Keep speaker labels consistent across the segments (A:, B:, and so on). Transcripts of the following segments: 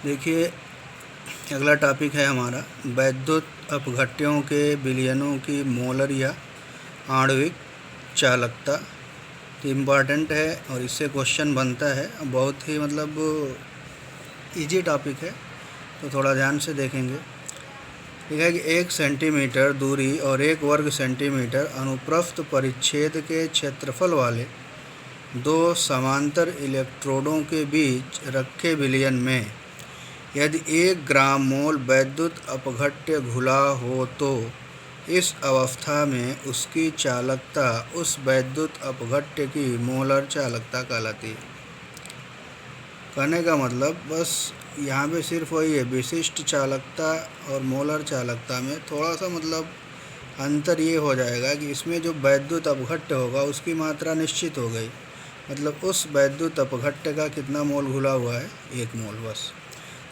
A: देखिए, अगला टॉपिक है हमारा वैद्युत अपघट्यों के विलयनों की मोलर या आणविक चालकता। तो इम्पॉर्टेंट है और इससे क्वेश्चन बनता है। बहुत ही इजी टॉपिक है, तो थोड़ा ध्यान से देखेंगे। लिखा है कि 1 सेंटीमीटर दूरी और 1 वर्ग सेंटीमीटर अनुप्रस्थ परिच्छेद के क्षेत्रफल वाले दो समांतर इलेक्ट्रोडों के बीच रखे विलयन में यदि 1 ग्राम मोल वैद्युत अपघट्य घुला हो तो इस अवस्था में उसकी चालकता उस वैद्युत अपघट्य की मोलर चालकता कहलाती है। कहने का मतलब बस यहाँ पे सिर्फ वही है, विशिष्ट चालकता और मोलर चालकता में थोड़ा सा अंतर ये हो जाएगा कि इसमें जो वैद्युत अपघट्य होगा उसकी मात्रा निश्चित हो गई। मतलब उस वैद्युत अपघट्य का कितना मोल घुला हुआ है, 1 मोल बस।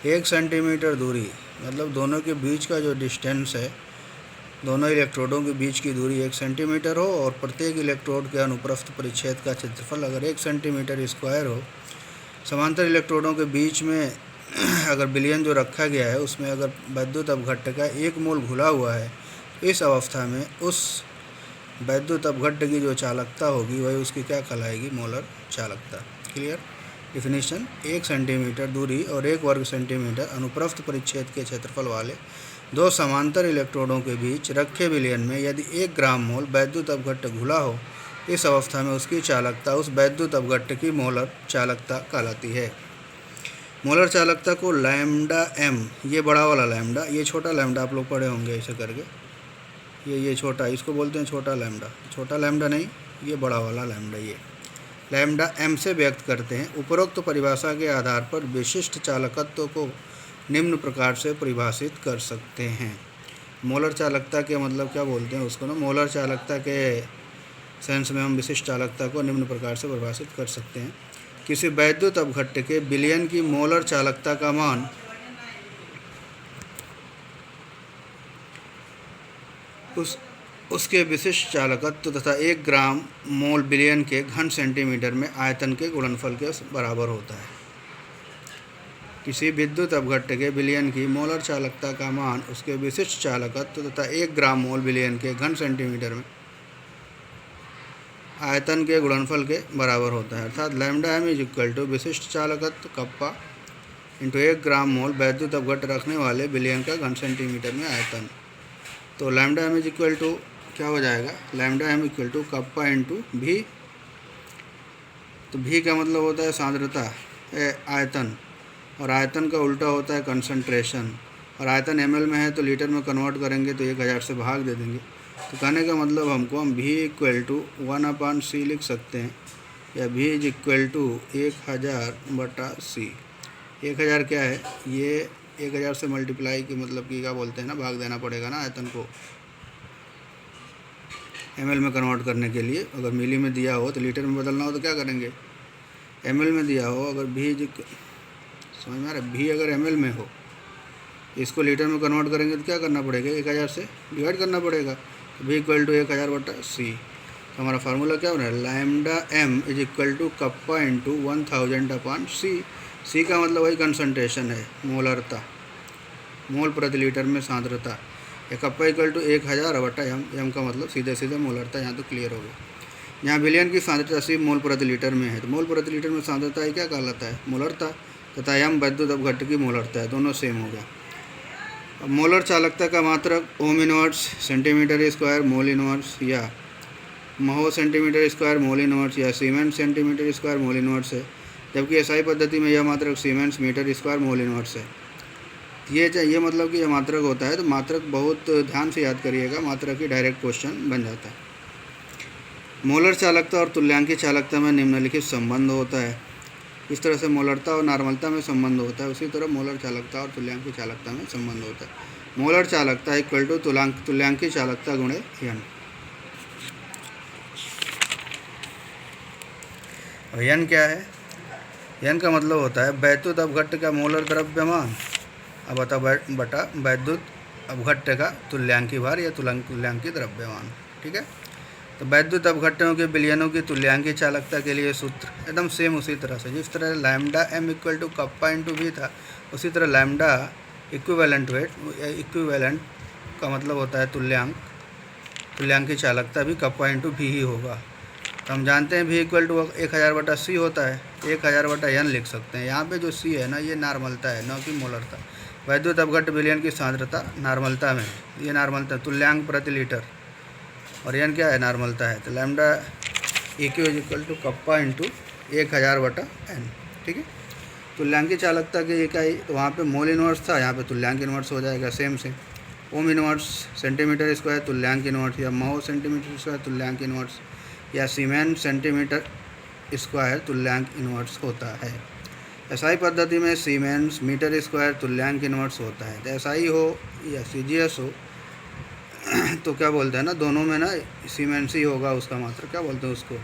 A: 1 सेंटीमीटर दूरी मतलब दोनों के बीच का जो डिस्टेंस है, दोनों इलेक्ट्रोडों के बीच की दूरी 1 सेंटीमीटर हो और प्रत्येक इलेक्ट्रोड के अनुप्रस्थ परिच्छेद का क्षेत्रफल अगर 1 सेंटीमीटर स्क्वायर हो। समांतर इलेक्ट्रोडों के बीच में अगर विलयन जो रखा गया है उसमें अगर वैद्युत अपघट्य का 1 मोल घुला हुआ है, इस अवस्था में उस वैद्युत अपघट्य की जो चालकता होगी वही उसकी क्या कहलाएगी, मोलर चालकता। क्लियर। डिफिनीशन, 1 सेंटीमीटर दूरी और 1 वर्ग सेंटीमीटर अनुप्रस्थ परिच्छेद के क्षेत्रफल वाले दो समांतर इलेक्ट्रोडों के बीच रखे विलयन में यदि 1 ग्राम मोल वैद्युत अपघट्य घुला हो, इस अवस्था में उसकी चालकता उस वैद्युत अपघट्य की मोलर चालकता कहलाती है। मोलर चालकता को लैम्डा एम, ये बड़ा वाला लैम्डा, ये छोटा लैम्डा आप लोग पढ़े होंगे ऐसे करके, ये छोटा, इसको बोलते हैं छोटा लैम्डा। छोटा लैम्डा नहीं, ये बड़ा वाला लैम्डा, ये लैम्डा एम से व्यक्त करते हैं। उपरोक्त परिभाषा के आधार पर विशिष्ट चालकत्व को निम्न प्रकार से परिभाषित कर सकते हैं। मोलर चालकता के मतलब क्या बोलते हैं उसको ना, मोलर चालकता के सेंस में हम विशिष्ट चालकता को निम्न प्रकार से परिभाषित कर सकते हैं। किसी वैद्युत अपघट्य के विलयन की मोलर चालकता का मान उसके विशिष्ट चालकत्व तथा 1 ग्राम मोल विलयन के घन सेंटीमीटर में आयतन के गुणनफल के बराबर होता है। किसी विद्युत अपघट्य के विलयन की मोलर चालकता का मान उसके विशिष्ट चालकत्व तथा 1 ग्राम मोल विलयन के घन सेंटीमीटर में आयतन के गुणनफल के बराबर होता है। अर्थात lambda M is equal to विशिष्ट चालकत्व कप्पा इंटू 1 ग्राम मोल वैद्युत अपघट्य रखने वाले विलयन का घन सेंटीमीटर में आयतन। तो lambda M is equal to क्या हो जाएगा, lambda M equal to kappa into भी। तो भी का मतलब होता है सांद्रता, आयतन, और आयतन का उल्टा होता है कंसंट्रेशन। और आयतन ml में है तो लीटर में कन्वर्ट करेंगे तो 1000 से भाग दे देंगे। तो कहने का मतलब हमको हम भी इक्वल टू 1/c लिख सकते हैं, या भी इज इक्वल टू 1000/c। 1000 क्या है, ये 1000 से मल्टीप्लाई की मतलब कि क्या बोलते हैं ना, भाग देना पड़ेगा ना आयतन को ml में कन्वर्ट करने के लिए। अगर मिली में दिया हो तो लीटर में बदलना हो तो क्या करेंगे, ml में दिया हो, अगर भी समझ में आ रहा है, भी अगर ml में हो, इसको लीटर में कन्वर्ट करेंगे तो क्या करना पड़ेगा, 1000 से डिवाइड करना पड़ेगा। तो भी इक्वल टू 1000/c। तो हमारा फार्मूला क्या हो रहा है, lambda M is equal to kappa into 1000/c। c का मतलब वही कंसंट्रेशन है, मोलरता, मोल प्रति लीटर में सांद्रता। Kappa equal to 1000/m, m का मतलब सीधे सीधे मोलरता। यहाँ तो क्लियर हो गया। यहाँ विलयन की सांद्रता 80 मोल प्रति लीटर में है, तो मोल प्रति लीटर में सांद्रता ही क्या कहलाता है, मोलरता, तथा m वैद्युत अपघट्य की मोलरता है, दोनों सेम हो गया। अब मोलर चालकता का मात्रक ohm inverse centimetre square mole inverse, या mho centimetre square mole inverse, या siemens centimetre square mole inverse है। जबकि एसआई पद्धति में यह मात्रक siemens metre square mole inverse है। ये मतलब कि यह मात्रक होता है, तो मात्रक बहुत ध्यान से याद करिएगा, मात्रक ही डायरेक्ट क्वेश्चन बन जाता है। मोलर चालकता और तुल्यांकी चालकता में निम्नलिखित संबंध होता है। इस तरह से मोलरता और नॉर्मलता में संबंध होता है, उसी तरह मोलर चालकता और तुल्यांकी चालकता में संबंध होता है। मोलर चालकता इक्वल टू तुल्यांकी चालकता गुणे n। n क्या है, n का मतलब होता है वैद्युत अपघट्य का मोलर द्रव्यमान अब बटा वैद्युत अपघट्य का तुल्यांकी भार या तुल्यांकी द्रव्यमान। ठीक है। तो वैद्युत अपघट्यों के विलयनों की तुल्यांकी चालकता के लिए सूत्र एकदम सेम उसी तरह से, जिस तरह lambda m equal to kappa into v था, उसी तरह लैम्डा इक्विवेलेंट वेट, इक्विवेलेंट का मतलब होता है तुल्यांक, तुल्यांकी चालकता भी कप्पा इंटू v ही होगा। तो हम जानते हैं v इक्वल टू 1000/c होता है, 1000/n लिख सकते हैं। यहाँ पे जो c है ना, ये नॉर्मलता है, न कि मोलरता। वैद्युत अपघट्य विलयन की सांद्रता नॉर्मलता में, ये नॉर्मलता तुल्यांक प्रति लीटर, और n क्या है, नॉर्मलता है। तो lambda EQ equal to kappa into 1000/n, ठीक है। तुल्यांकी चालकता की इकाई, तो वहाँ पे मोल इनवर्स था, यहाँ पे तुल्यांक इनवर्स हो जाएगा, सेम सेम। ओम इनवर्स सेंटीमीटर स्क्वायर तुल्यांक इनवर्स, या महो सेंटीमीटर स्क्वायर तुल्यांक इनवर्स, या सीमेन सेंटीमीटर स्क्वायर तुल्यांक इनवर्स होता है। एसआई पद्धति में सीमेंस मीटर स्क्वायर तुल्यांक इनवर्स होता है। तो एसआई हो या CGS हो तो क्या बोलते हैं ना, दोनों में ना सीमेंस ही होगा, उसका मात्रा क्या बोलते हैं उसको,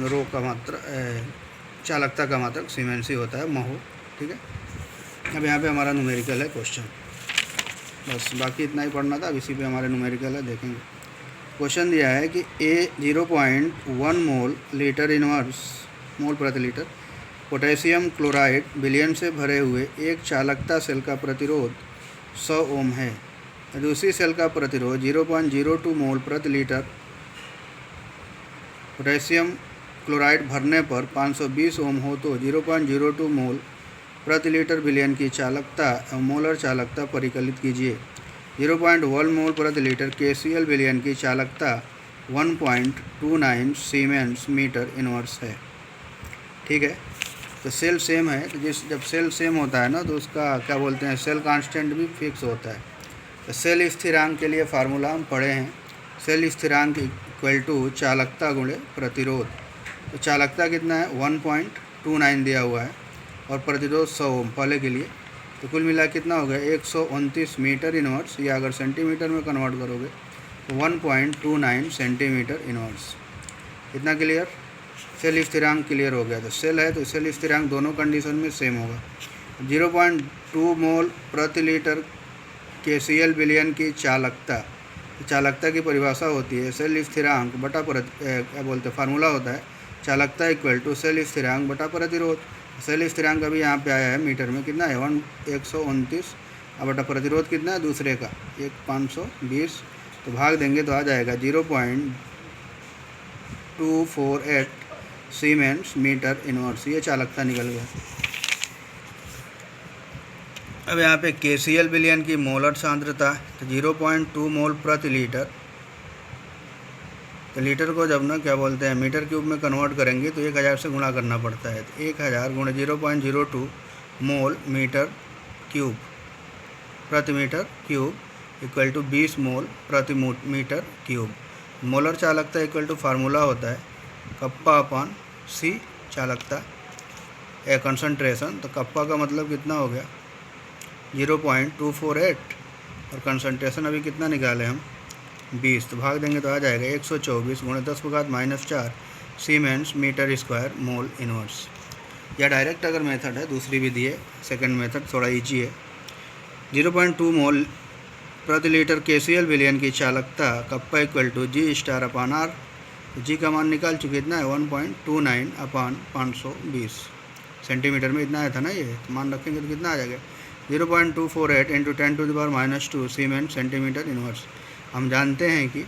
A: रो का मात्रा, चालकता का मात्रक सीमेंस ही होता है, महो, ठीक है। अब यहाँ पे हमारा न्यूमेरिकल है क्वेश्चन, बस बाकी इतना ही पढ़ना था। अब इसी पे हमारे न्यूमेरिकल है, देखेंगे। क्वेश्चन दिया है कि 0.1 मोल लीटर इनवर्स, मोल प्रति लीटर पोटेशियम क्लोराइड विलयन से भरे हुए एक चालकता सेल का प्रतिरोध 100 ओम है। दूसरी सेल का प्रतिरोध 0.02 मोल प्रति लीटर पोटेशियम क्लोराइड भरने पर 520 ओम हो तो 0.02 मोल प्रति लीटर विलयन की चालकता एवं मोलर चालकता परिकलित कीजिए। 0.1 मोल प्रति लीटर KCl विलयन की चालकता 1.29 सीमेंस मीटर इनवर्स है, ठीक है। तो सेल सेम है, तो जब सेल सेम होता है ना, तो उसका क्या बोलते हैं, सेल कांस्टेंट भी फिक्स होता है। तो सेल स्थिरांक के लिए फार्मूला हम पढ़े हैं, सेल स्थिरांक इक्वल टू चालकता गुणे प्रतिरोध। तो चालकता कितना है, 1.29 दिया हुआ है, और प्रतिरोध 100 ओम पहले के लिए। तो कुल मिला कितना हो गया, 129 मीटर इनवर्स, या अगर सेंटीमीटर में कन्वर्ट करोगे तो 1.29 सेंटीमीटर इनवर्स। इतना क्लियर, सेल स्थिरांक क्लियर हो गया। तो सेल है तो सेल स्थिरांक दोनों कंडीशन में सेम होगा। 0.2 मोल प्रति लीटर KCl विलयन की चालकता, चालकता की परिभाषा होती है सेल स्थिरांक बटा क्या बोलते हैं, फार्मूला होता है चालकता इक्वल टू सेल स्थिरांक बटा प्रतिरोध। सेल स्थिरांक अभी यहाँ पे आया है मीटर में, कितना है 129, अब बटा प्रतिरोध कितना है दूसरे का 520, तो भाग देंगे तो आ जाएगा 0.248 सीमेंस मीटर इनवर्स, ये चालकता निकल गया। अब यहाँ पे KCl विलयन की मोलर सांद्रता, तो 0.2 मोल प्रति लीटर। तो लीटर को जब ना क्या बोलते हैं मीटर क्यूब में कन्वर्ट करेंगे तो 1000 से गुणा करना पड़ता है। तो 1000 गुणे 0.02 मोल मीटर क्यूब प्रति मीटर क्यूब इक्वल टू 20 मोल प्रति मीटर क्यूब। मोलर चालकता इक्वल टू फार्मूला होता है कप्पा अपॉन C चालकता ए कंसंट्रेशन। तो कप्पा का मतलब कितना हो गया 0.248, और कंसंट्रेशन अभी कितना निकाले हम 20, तो भाग देंगे तो आ जाएगा 124 गुणे 10⁻⁴ siemens metre square mole inverse. या डायरेक्ट अगर मेथड है, दूसरी विधि है, सेकंड मेथड थोड़ा ईजी है। 0.2 मोल प्रति लीटर KCl विलयन की चालकता kappa equal to G star upon R। G का मान निकाल चुके, इतना है 1.29 अपॉन 520 सेंटीमीटर में इतना आया था ना, ये तो मान रखेंगे तो कितना आ जाएगा 0.248 इंटू 10⁻⁻² सीमेंस सेंटीमीटर इनवर्स। हम जानते हैं कि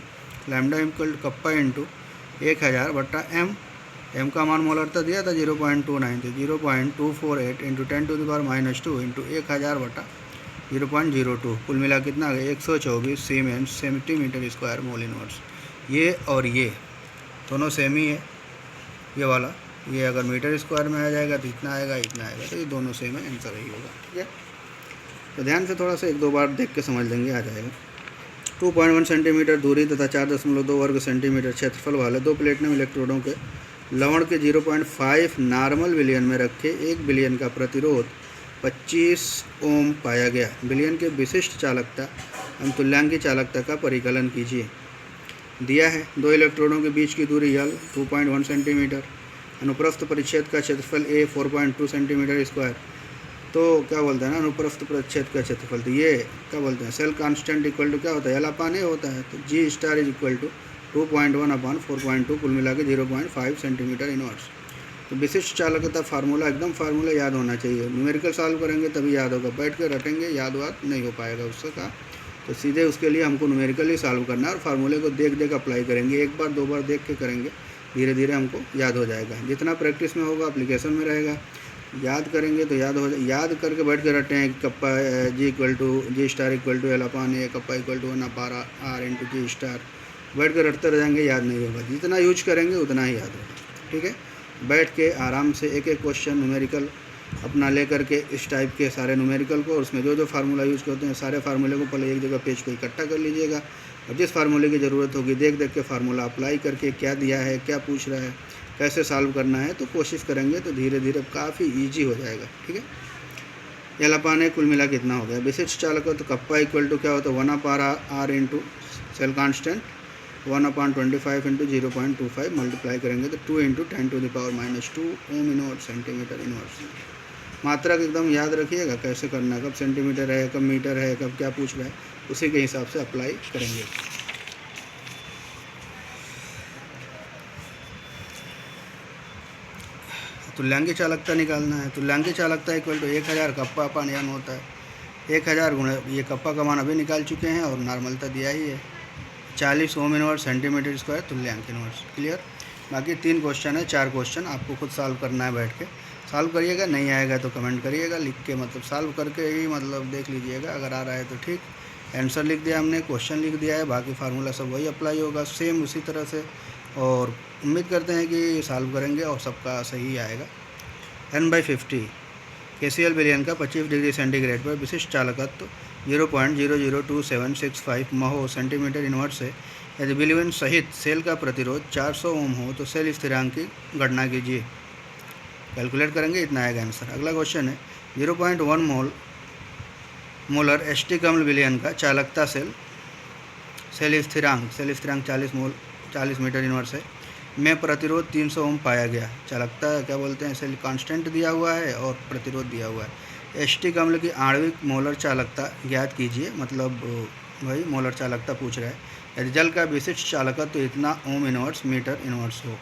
A: lambda equal kappa into 1000/m, m का मान मोलरता दिया था 0.29, तो 0.248 इंटू 10⁻² इंटू 1000/0.02, कुल मिला कितना आ गया 124 siemens centimetre square mole inverse. ये और ये दोनों सेम ही है, ये वाला, ये अगर मीटर स्क्वायर में आ जाएगा तो इतना आएगा, इतना आएगा, तो ये दोनों सेम है, आंसर यही होगा, ठीक है। तो ध्यान से थोड़ा सा एक दो बार देख के समझ लेंगे, आ जाएगा। 2.1 सेंटीमीटर दूरी तथा 4.2 वर्ग सेंटीमीटर क्षेत्रफल वाले दो प्लेटिनम इलेक्ट्रोडों के लवण के 0.5 नॉर्मल विलयन में रखे एक विलयन का प्रतिरोध 25 ओम पाया गया। विलयन के विशिष्ट चालकता एवं तुल्यांकी चालकता का परिकलन कीजिए। दिया है दो इलेक्ट्रोडों के बीच की दूरी L 2.1 सेंटीमीटर, अनुप्रस्थ परिच्छेद का क्षेत्रफल A 4.2 सेंटीमीटर स्क्वायर, तो क्या बोलते हैं ना, अनुप्रस्थ प्रच्छेद का क्षेत्रफल। तो ये क्या बोलते हैं, सेल कांस्टेंट इक्वल टू क्या होता है, एल अपान ए होता है। तो जी स्टार इज इक्वल टू 2.1 अपान 4.2, कुल मिला के 0.5 सेंटीमीटर इनवर्स। तो विशिष्ट चालकता फार्मूला एकदम फार्मूला याद होना चाहिए। न्यूमेरिकल सॉल्व करेंगे तभी याद होगा, बैठ कर रटेंगे याद नहीं हो पाएगा उससे का। तो सीधे उसके लिए हमको न्यूमेरिकली सॉल्व करना है और फार्मूले को देख देख अप्लाई करेंगे। एक बार दो बार देख के करेंगे, धीरे धीरे हमको याद हो जाएगा। जितना प्रैक्टिस में होगा एप्लीकेशन में रहेगा। याद करेंगे तो याद करके बैठ कर रटे हैं कि kappa G star equal to L upon A, kappa equal to 1 upon R into G star. बैठ कर रटते रह जाएंगे, याद नहीं होगा। जितना यूज करेंगे उतना ही याद होगा। ठीक है, बैठ के आराम से एक एक क्वेश्चन न्यूमेरिकल अपना ले करके इस टाइप के सारे न्यूमेरिकल को, उसमें जो जो फार्मूला यूज़ करते हैं सारे फार्मूले को पहले एक जगह पेज पे इकट्ठा कर लीजिएगा। और जिस फार्मूले की ज़रूरत होगी देख देख के फार्मूला अप्लाई करके क्या दिया है, क्या पूछ रहा है, कैसे सॉल्व करना है, तो कोशिश करेंगे तो धीरे धीरे काफ़ी ईजी हो जाएगा। ठीक है, एल अपान ए कुल मिला कितना हो गया, विशिष्ट चालक तो कप्पा इक्वल टू क्या होता है 1 upon R into cell constant 1 upon 25 into 0.25 multiply करेंगे तो 2 into 10⁻⁻2 ohm inverse centimetre inverse. मात्रक एकदम याद रखिएगा कैसे करना है, कब सेंटीमीटर है, कब मीटर है, कब क्या पूछ रहा है, उसी के हिसाब से अप्लाई करेंगे। तुल्यांकी चालकता निकालना है। तुल्यांकी चालकता equal to 1000 kappa upon N होता है। 1000 गुणा ये कप्पा का मान अभी निकाल चुके हैं और नॉर्मलता दिया ही है 40 ओम इनवर्स सेंटीमीटर स्क्वायर तुल्यांक इनवर्स। क्लियर। बाकी 3 क्वेश्चन है, 4 क्वेश्चन आपको खुद सॉल्व करना है। बैठ के सॉल्व करिएगा, नहीं आएगा तो कमेंट करिएगा लिख के, मतलब सॉल्व करके ही मतलब देख लीजिएगा। अगर आ रहा है तो ठीक, आंसर लिख दिया हमने, क्वेश्चन लिख दिया है, बाकी फार्मूला सब वही अप्लाई होगा सेम उसी तरह से। और उम्मीद करते हैं कि सॉल्व करेंगे और सबका सही आएगा। n/50 KCl विलयन का 25 डिग्री सेंटीग्रेड पर विशिष्ट चालकत्व 0.00275 महो सेंटीमीटर इनवर्स है। यदि विलयन सहित सेल का प्रतिरोध 400 ओम हो तो सेल स्थिरांक की गणना कीजिए। कैलकुलेट करेंगे, इतना आएगा आंसर। अगला क्वेश्चन है 0.1 मोलर एसिटिक अम्ल विलयन का चालकता सेल स्थिरांक 40 मीटर इनवर्स है में प्रतिरोध 300 ओम पाया गया। चालकता क्या बोलते हैं, सेल कांस्टेंट दिया हुआ है और प्रतिरोध दिया हुआ है। एसिटिक अम्ल की आणविक मोलर चालकता ज्ञात कीजिए, मतलब वही मोलर चालकता पूछ रहा है। यदि जल का विशिष्ट चालकत्व तो इतना ओम इनवर्स मीटर इनवर्स हो,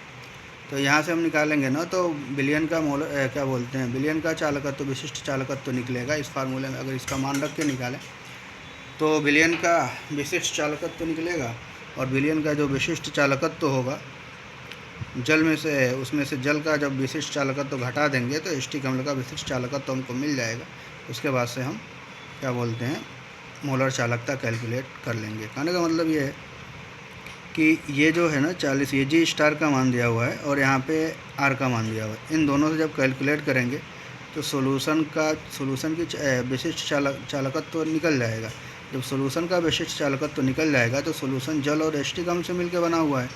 A: तो यहाँ से हम निकालेंगे ना, तो विलयन का मोलर क्या बोलते हैं, विलयन का चालकत्व विशिष्ट चालकत्व निकलेगा इस फार्मूले में। अगर इसका मान रख के निकालें तो विलयन का विशिष्ट चालकत्व निकलेगा। और विलयन का जो विशिष्ट चालकत्व होगा जल में से, उसमें से जल का जब विशिष्ट चालकत्व घटा देंगे तो एसिटिक अम्ल का विशिष्ट चालकत्व हमको मिल जाएगा। उसके बाद से हम क्या बोलते हैं, मोलर चालकता कैलकुलेट कर लेंगे। कहने का मतलब ये है कि ये जो है ना 40, ये जी स्टार का मान दिया हुआ है और यहाँ पे आर का मान दिया हुआ है। इन दोनों से जब कैलकुलेट करेंगे तो सॉल्यूशन की विशिष्ट चालकत्व निकल जाएगा। जब सॉल्यूशन का विशिष्ट चालकत्व निकल जाएगा तो सॉल्यूशन जल और एसिटिक अम्ल से मिलकर बना हुआ है।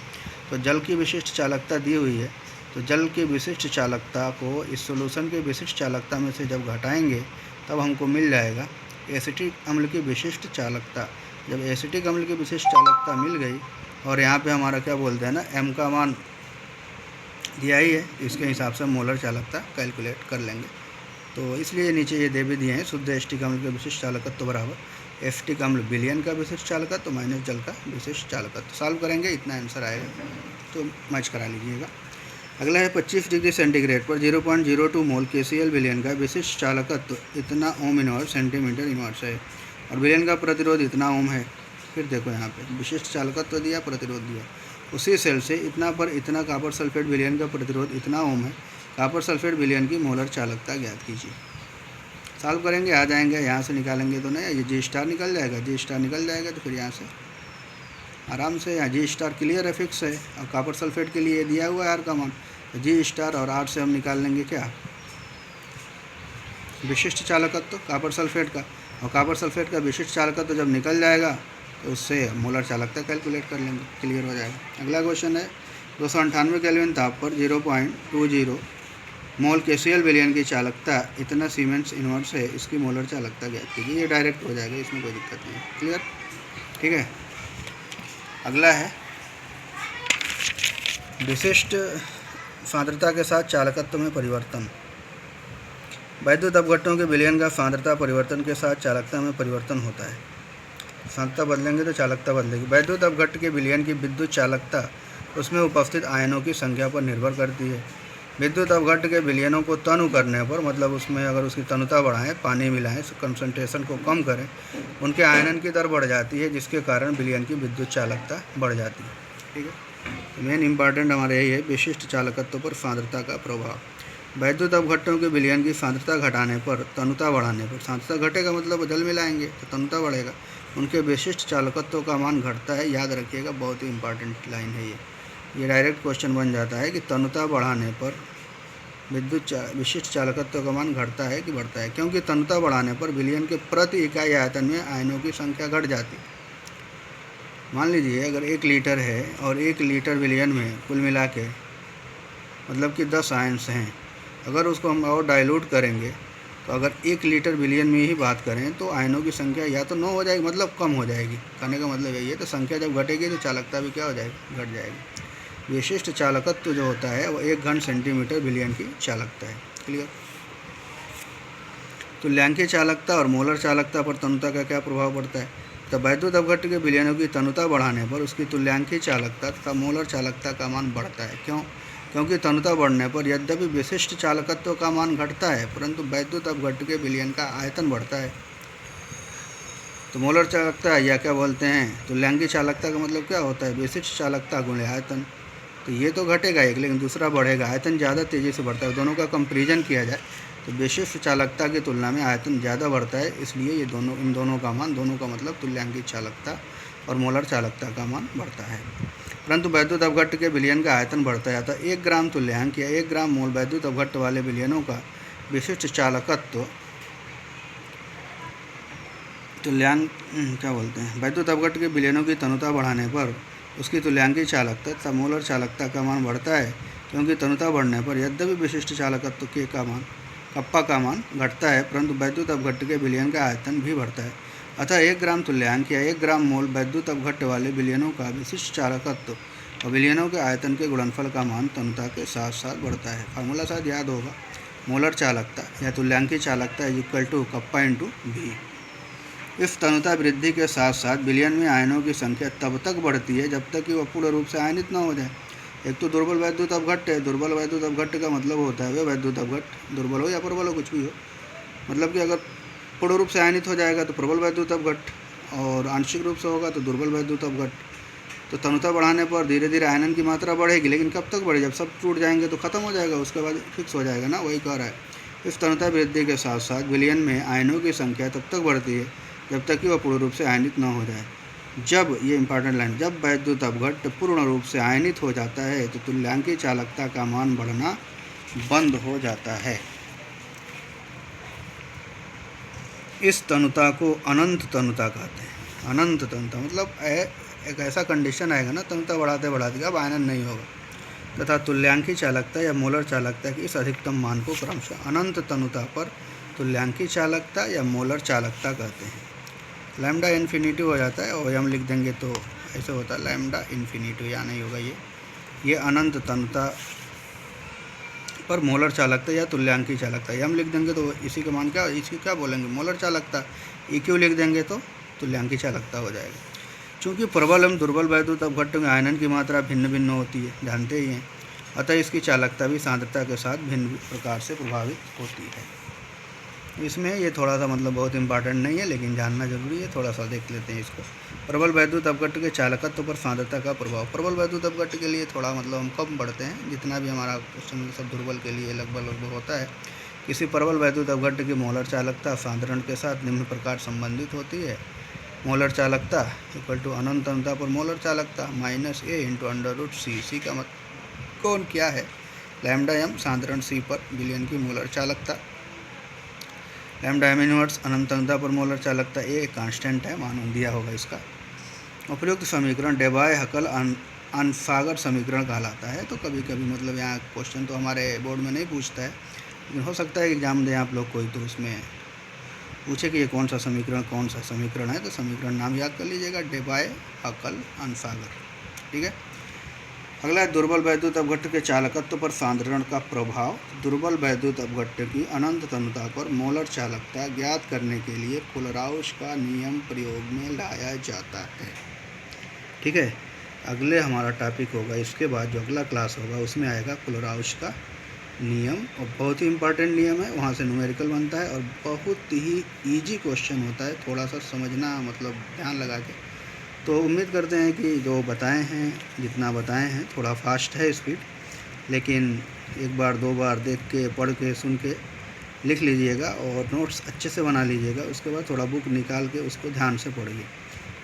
A: तो जल की विशिष्ट चालकता दी हुई है, तो जल की विशिष्ट चालकता को इस सॉल्यूशन के विशिष्ट चालकता में से जब घटाएंगे तब हमको मिल जाएगा एसिटिक अम्ल की विशिष्ट चालकता। जब एसिटिक अम्ल की विशिष्ट चालकता मिल गई और यहाँ पे हमारा क्या बोलते हैं ना m का मान दिया ही है, इसके हिसाब से मोलर चालकता कैलकुलेट कर लेंगे। तो इसलिए नीचे ये दे भी दिए हैं, शुद्ध एसिटिक अम्ल के विशिष्ट चालकत्व बराबर एसिटिक अम्ल विलयन का विशिष्ट चालकत्व माइनस जल का विशिष्ट चालकत्व। सॉल्व करेंगे, इतना आंसर आएगा, तो मैच करा लीजिएगा। अगला है 25 डिग्री सेंटीग्रेड पर 0.02 मोल KCl विलयन का विशिष्ट चालकत्व इतना ओम इनवर्स सेंटीमीटर इनवर्स है और विलयन का प्रतिरोध इतना ओम है। फिर देखो यहाँ पे विशिष्ट चालकत्व दिया, प्रतिरोध दिया। उसी सेल से इतना पर इतना कॉपर सल्फेट विलयन का प्रतिरोध इतना ओम है। कॉपर सल्फेट विलयन की मोलर चालकता ज्ञात कीजिए। सॉल्व करेंगे, आ जाएंगे। यहाँ से निकालेंगे तो नहीं, ये जी स्टार निकल जाएगा, जी स्टार निकल जाएगा तो फिर यहाँ से आराम से, यहाँ जी स्टार क्लियर है, फिक्स है। और कॉपर सल्फेट के लिए दिया हुआ है आर का मान, तो जी स्टार और आर से हम निकाल लेंगे क्या, विशिष्ट चालकत्व कॉपर सल्फेट का। और कॉपर सल्फेट का विशिष्ट चालकत्व जब निकल जाएगा तो उससे मोलर चालकता कैलकुलेट कर लेंगे, क्लियर हो जाएगा। अगला क्वेश्चन है 298 केल्विन ताप पर 0.20 मोल KCl विलयन की चालकता इतना सीमेंस इनवर्स है, इसकी मोलर चालकता ज्ञात कीजिए। ये डायरेक्ट हो जाएगा, इसमें कोई दिक्कत नहीं है, क्लियर, ठीक है। अगला है विशिष्ट सांद्रता के साथ चालकत्व में परिवर्तन। वैद्युत अपघट्टों के विलयन का सांद्रता परिवर्तन के साथ चालकता में परिवर्तन होता है। सांद्रता बदलेंगे तो चालकता बदलेगी। वैद्युत अपघट्ट के विलयन की विद्युत चालकता उसमें उपस्थित आयनों की संख्या पर निर्भर करती है। विद्युत अपघट्ट के विलयनों को तनु करने पर, मतलब उसमें अगर उसकी तनुता बढ़ाएं, पानी मिलाएं, कंसंट्रेशन को कम करें, उनके आयनन की दर बढ़ जाती है, जिसके कारण विलयन की विद्युत चालकता बढ़ जाती है। ठीक है, तो मेन इंपॉर्टेंट हमारे यही है, विशिष्ट चालकत्व पर सांद्रता का प्रभाव। वैद्युत अपघट्टों के विलयन की सांद्रता घटाने पर, तनुता बढ़ाने पर, सांद्रता घटेगा मतलब जल मिलाएंगे तो तनुता बढ़ेगा, उनके विशिष्ट चालकत्व का मान घटता है। याद रखिएगा, बहुत ही इंपॉर्टेंट लाइन है ये डायरेक्ट क्वेश्चन बन जाता है कि तनुता बढ़ाने पर विशिष्ट चालकत्व का मान घटता है कि बढ़ता है, क्योंकि तनुता बढ़ाने पर विलयन के प्रति इकाई आयतन में आयनों की संख्या घट जाती है। मान लीजिए अगर 1 लीटर है और 1 लीटर विलयन में कुल मिला के मतलब कि 10 आयन्स हैं, अगर उसको हम और डाइल्यूट करेंगे तो अगर 1 लीटर विलयन में ही बात करें तो आयनों की संख्या या तो 9 हो जाएगी, मतलब कम हो जाएगी। कहने का मतलब यही है, तो संख्या जब घटेगी तो चालकता भी क्या हो जाएगी, घट जाएगी। विशिष्ट चालकत्व जो होता है वो 1 घन सेंटीमीटर विलयन की चालकता है। क्लियर। तुल्यांकीय चालकता और मोलर चालकता पर तनुता का क्या प्रभाव पड़ता है? तो वैद्युत अपघट्ट के विलयनों की तनुता बढ़ाने पर उसकी तुल्यांकीय चालकता तथा मोलर चालकता का मान बढ़ता है। क्यों? क्योंकि तनुता बढ़ने पर यद्यपि विशिष्ट चालकत्व का मान घटता है, परंतु वैद्युत अपघट्ट के विलयन का आयतन बढ़ता है। तो मोलर चालकता या क्या बोलते हैं तुल्यांकीय चालकता का मतलब क्या होता है? विशिष्ट चालकता गुणे आयतन। तो ये तो घटेगा एक, लेकिन दूसरा बढ़ेगा, आयतन ज़्यादा तेज़ी से बढ़ता है। दोनों का कंपैरिजन किया जाए तो विशिष्ट चालकता की तुलना में आयतन ज़्यादा बढ़ता है, इसलिए ये इन दोनों का मान, दोनों का मतलब तुल्यांकीय चालकता और मोलर चालकता का मान बढ़ता है। परंतु वैद्युत अपघट्ट के विलयन का आयतन बढ़ता है, अतः 1 ग्राम तुल्यांक या 1 ग्राम मोल वैद्युत अपघट्ट वाले विलयनों का विशिष्ट चालकत्व क्या बोलते हैं वैद्युत अपघट्ट के विलयनों की तनुता बढ़ाने पर उसकी तुल्यांकीय चालकता तथा मोलर चालकता का मान बढ़ता है, क्योंकि तनुता बढ़ने पर यद्यपि विशिष्ट चालकत्व के का मान कप्पा का मान घटता है, परंतु वैद्युत अपघट्ट के विलयन का आयतन भी बढ़ता है। अतः 1 ग्राम तुल्यांक या 1 ग्राम मोल वैद्युत अपघट्ट वाले विलयनों का विशिष्ट चालकत्व और विलयनों के आयतन के गुणनफल का मान तनुता के साथ साथ बढ़ता है। फार्मूला शायद याद होगा, मोलर चालकता या तुल्यांकीय चालकता इक्वल टू कप्पा इंटू भी। इस तनुता वृद्धि के साथ साथ विलयन में आयनों की संख्या तब तक बढ़ती है जब तक कि वह पूर्ण रूप से आयनित न हो जाए। एक तो दुर्बल वैद्युत अपघट्ट है, दुर्बल वैद्युत अपघट्ट का मतलब होता है वह वैद्युत अपघट्ट दुर्बल हो या प्रबल हो, कुछ भी हो, मतलब कि अगर पूर्ण रूप से आयनित हो जाएगा तो प्रबल वैद्युत अपघट्ट, और आंशिक रूप से होगा तो दुर्बल वैद्युत अपघट्ट। तो तनुता बढ़ाने पर धीरे धीरे आयनन की मात्रा बढ़ेगी, लेकिन कब तक बढ़ेगी? जब सब टूट जाएंगे तो खत्म हो जाएगा, उसके बाद फिक्स हो जाएगा ना, वही कह रहा है। इस तनुता वृद्धि के साथ साथ विलयन में आयनों की संख्या तब तक बढ़ती है जब तक कि वह पूर्ण रूप से आयनित न हो जाए। जब, ये इंपॉर्टेंट लाइन, जब वैद्युत अपघट्ट पूर्ण रूप से आयनित हो जाता है तो तुल्यांकीय चालकता का मान बढ़ना बंद हो जाता है। इस तनुता को अनंत तनुता कहते हैं। अनंत तनुता मतलब एक ऐसा कंडीशन आएगा ना, तनुता बढ़ाते बढ़ाते अब आयनन नहीं होगा, तथा तुल्यांकीय चालकता या मोलर चालकता के इस अधिकतम मान को क्रमशः अनंत तनुता पर तुल्यांकीय चालकता या मोलर चालकता कहते हैं। लैम्डा इन्फिनिटी हो जाता है, और हम लिख देंगे तो ऐसे होता है लैम्डा इन्फिनिटी, या नहीं होगा ये अनंत तनुता पर मोलर चालकता या तुल्यांकीय चालकता, ये हम लिख देंगे तो इसी का मान क्या, इसकी क्या बोलेंगे, मोलर चालकता। EQ लिख देंगे तो तुल्यांकीय चालकता हो जाएगा। चूँकि प्रबल एवं दुर्बल वैद्युत अपघट्ट में आयनन की मात्रा भिन्न भिन्न होती है, जानते ही हैं, अतः इसकी चालकता भी सांद्रता के साथ भिन्न प्रकार से प्रभावित होती है। इसमें ये थोड़ा सा मतलब बहुत इंपॉर्टेंट नहीं है, लेकिन जानना जरूरी है, थोड़ा सा देख लेते हैं इसको। प्रबल वैद्युत अपघट्ट के चालकत्व पर सांद्रता का प्रभाव। प्रबल वैद्युत अपघट्ट के लिए थोड़ा मतलब हम कम पढ़ते हैं, जितना भी हमारा क्वेश्चन सब दुर्बल के लिए लगभग होता है। किसी प्रबल वैद्युत अपघट्ट की मोलर चालकता सांद्रण के साथ निम्न प्रकार संबंधित होती है। मोलर चालकता इक्वल टू अनंत तनुता पर मोलर चालकता माइनस A इंटू √C। सी का मतलब कौन क्या है? लैम्डा m सांद्रण C पर विलयन की मोलर चालकता। लैम्डा m इनवर्स अनंत तनुता पर मोलर चालकता A कांस्टेंट है, मान दिया होगा इसका। उपयुक्त समीकरण डेबाय-हकल अनसागर समीकरण कहलाता है। तो कभी कभी मतलब यहाँ क्वेश्चन तो हमारे बोर्ड में नहीं पूछता है, लेकिन हो सकता है कि एग्जाम दें आप लोग कोई तो उसमें पूछे कि ये कौन सा समीकरण है, तो समीकरण नाम याद कर लीजिएगा, डेबाय-हकल अनसागर। ठीक है। अगला है दुर्बल वैद्युत अपघट्य के चालकत्व पर सांद्रण का प्रभाव। दुर्बल वैद्युत अपघट्य की अनंत तनुता पर मोलर चालकता ज्ञात करने के लिए कोलराउश का नियम प्रयोग में लाया जाता है। ठीक है, अगले हमारा टॉपिक होगा, इसके बाद जो अगला क्लास होगा उसमें आएगा कोलराउश का नियम, और बहुत ही इंपॉर्टेंट नियम है, वहाँ से न्यूमेरिकल बनता है और बहुत ही ईजी क्वेश्चन होता है, थोड़ा सा समझना मतलब ध्यान लगा के। तो उम्मीद करते हैं कि जो बताए हैं, जितना बताए हैं, थोड़ा फास्ट है स्पीड, लेकिन एक बार दो बार देख के, पढ़ के, सुन के लिख लीजिएगा और नोट्स अच्छे से बना लीजिएगा। उसके बाद थोड़ा बुक निकाल के उसको ध्यान से पढ़िए,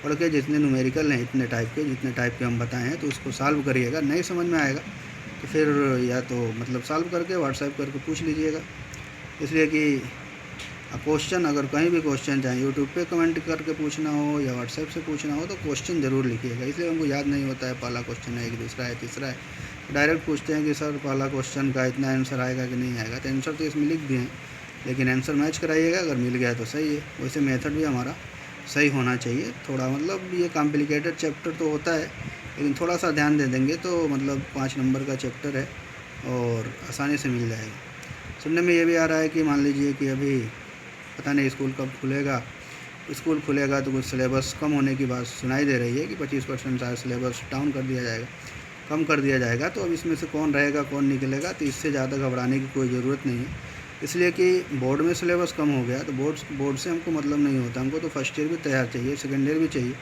A: पढ़ के जितने न्यूमेरिकल हैं इतने टाइप के, जितने टाइप के हम बताए हैं तो उसको सॉल्व करिएगा। नहीं समझ में आएगा तो फिर या तो मतलब सॉल्व करके व्हाट्सएप करके पूछ लीजिएगा, इसलिए कि क्वेश्चन अगर कहीं भी क्वेश्चन चाहे यूट्यूब पे कमेंट करके पूछना हो या व्हाट्सएप से पूछना हो तो क्वेश्चन ज़रूर लिखिएगा। इसलिए हमको याद नहीं होता है पहला क्वेश्चन है कि दूसरा है तीसरा है, डायरेक्ट पूछते हैं कि सर पहला क्वेश्चन का इतना आंसर आएगा कि नहीं आएगा। तो आंसर तो इसमें लिख दिए हैं, लेकिन आंसर मैच कराइएगा, अगर मिल गया तो सही है। वैसे मेथड भी हमारा सही होना चाहिए। थोड़ा मतलब ये कॉम्प्लिकेटेड चैप्टर तो होता है, लेकिन थोड़ा सा ध्यान दे देंगे तो मतलब 5 नंबर का चैप्टर है और आसानी से मिल जाएगा। सुनने में ये भी आ रहा है कि मान लीजिए कि अभी पता नहीं स्कूल कब खुलेगा, स्कूल खुलेगा तो कुछ सिलेबस कम होने की बात सुनाई दे रही है कि 25% शायद सिलेबस डाउन कर दिया जाएगा, कम कर दिया जाएगा। तो अब इसमें से कौन रहेगा कौन निकलेगा, तो इससे ज़्यादा घबराने की कोई ज़रूरत नहीं है, इसलिए कि बोर्ड में सिलेबस कम हो गया तो बोर्ड से हमको मतलब नहीं होता, हमको तो फर्स्ट ईयर भी तैयार चाहिए, सेकेंड ईयर भी चाहिए।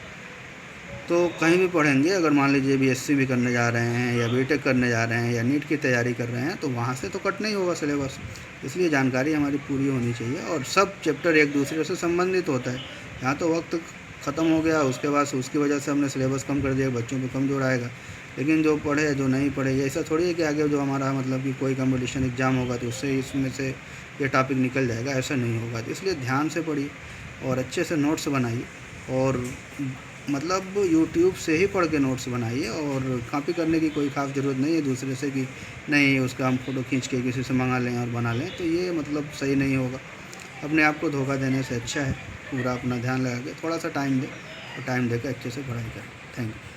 A: तो कहीं भी पढ़ेंगे, अगर मान लीजिए बीएससी भी करने जा रहे हैं या बीटेक करने जा रहे हैं या नीट की तैयारी कर रहे हैं तो वहाँ से तो कट नहीं होगा सिलेबस, इसलिए जानकारी हमारी पूरी होनी चाहिए। और सब चैप्टर एक दूसरे से संबंधित होता है। यहाँ तो वक्त ख़त्म हो गया, उसके बाद उसकी वजह से हमने सिलेबस कम कर दिया, बच्चों को कम जोड़ाएगा, लेकिन जो पढ़े जो नहीं पढ़े, ऐसा थोड़ी है कि आगे जो हमारा मतलब कि कोई कंपटीशन एग्ज़ाम होगा तो उससे इसमें से ये टॉपिक निकल जाएगा, ऐसा नहीं होगा। तो इसलिए ध्यान से पढ़िए और अच्छे से नोट्स बनाइए, और मतलब यूट्यूब से ही पढ़ के नोट्स बनाइए, और कॉपी करने की कोई ख़ास ज़रूरत नहीं है दूसरे से कि नहीं उसका हम फ़ोटो खींच के किसी से मंगा लें और बना लें, तो ये मतलब सही नहीं होगा। अपने आप को धोखा देने से अच्छा है पूरा अपना ध्यान लगा के थोड़ा सा टाइम दें और टाइम दे के अच्छे से पढ़ाई करें। Thank you.